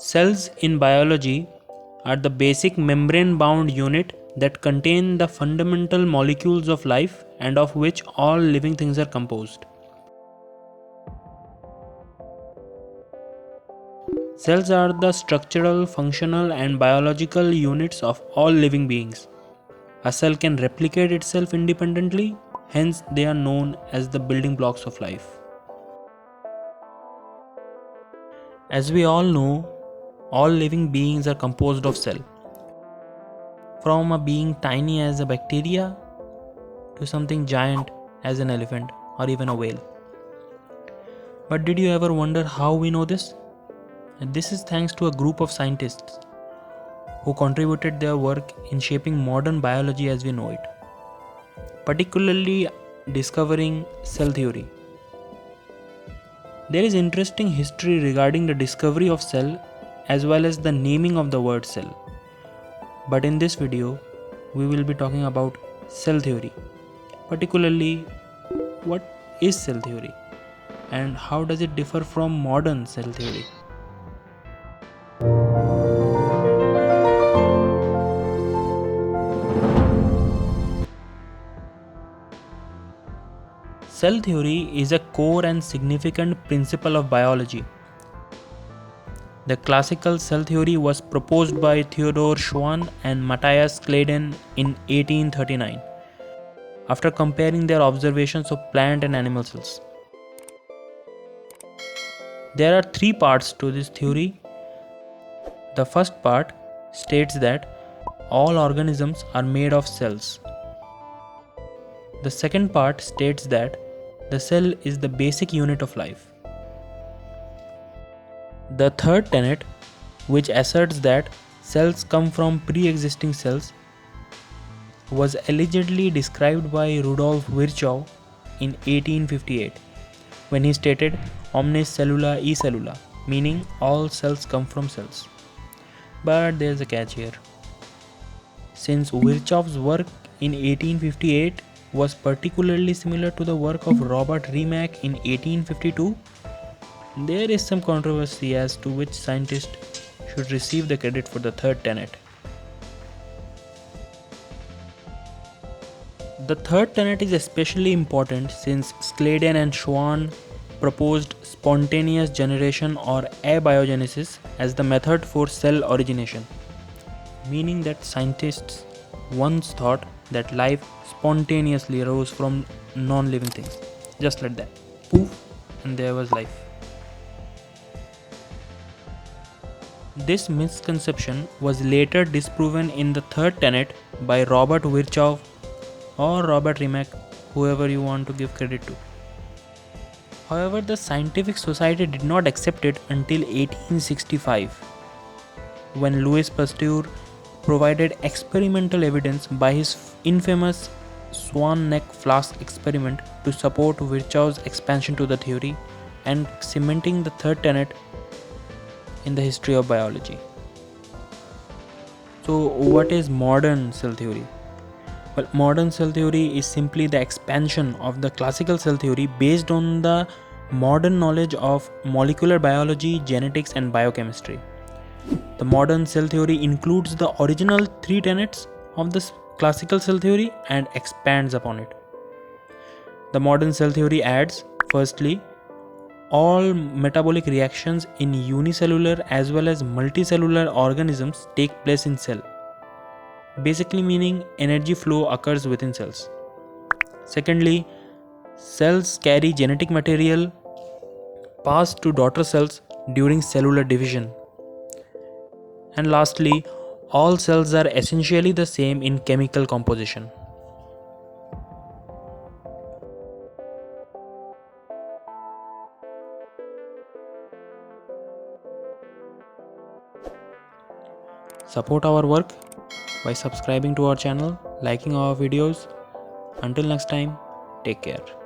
Cells in biology are the basic membrane-bound unit that contain the fundamental molecules of life and of which all living things are composed. Cells are the structural, functional, and biological units of all living beings. A cell can replicate itself independently, hence they are known as the building blocks of life. As we all know, all living beings are composed of cell. From a being tiny as a bacteria to something giant as an elephant or even a whale. But did you ever wonder how we know this? And this is thanks to a group of scientists who contributed their work in shaping modern biology as we know it, particularly discovering cell theory. There is interesting history regarding the discovery of cell as well as the naming of the word cell. But in this video, we will be talking about cell theory, particularly what is cell theory and how does it differ from modern cell theory. Cell theory is a core and significant principle of biology. The classical cell theory was proposed by Theodor Schwann and Matthias Claden in 1839, after comparing their observations of plant and animal cells. There are three parts to this theory. The first part states that all organisms are made of cells. The second part states that the cell is the basic unit of life. The third tenet, which asserts that cells come from pre-existing cells, was allegedly described by Rudolf Virchow in 1858 when he stated omnis cellula e cellula, meaning all cells come from cells. But there's a catch here. Since Virchow's work in 1858 was particularly similar to the work of Robert Remak in 1852, there is some controversy as to which scientist should receive the credit for the third tenet. The third tenet is especially important since Claden and Schwann proposed spontaneous generation or abiogenesis as the method for cell origination, meaning that scientists once thought that life spontaneously arose from non-living things, just like that, poof, and there was life. This misconception was later disproven in the third tenet by Robert Virchow or Robert Remak, whoever you want to give credit to. However, the scientific society did not accept it until 1865, when Louis Pasteur provided experimental evidence by his infamous swan neck flask experiment to support Virchow's expansion to the theory and cementing the third tenet in the history of biology. So, what is modern cell theory? Well, modern cell theory is simply the expansion of the classical cell theory based on the modern knowledge of molecular biology, genetics, and biochemistry. The modern cell theory includes the original three tenets of this classical cell theory and expands upon it. The modern cell theory adds, firstly, all metabolic reactions in unicellular as well as multicellular organisms take place in cell, basically meaning energy flow occurs within cells. Secondly, cells carry genetic material passed to daughter cells during cellular division. And lastly, all cells are essentially the same in chemical composition. Support our work by subscribing to our channel, liking our videos. Until next time, take care.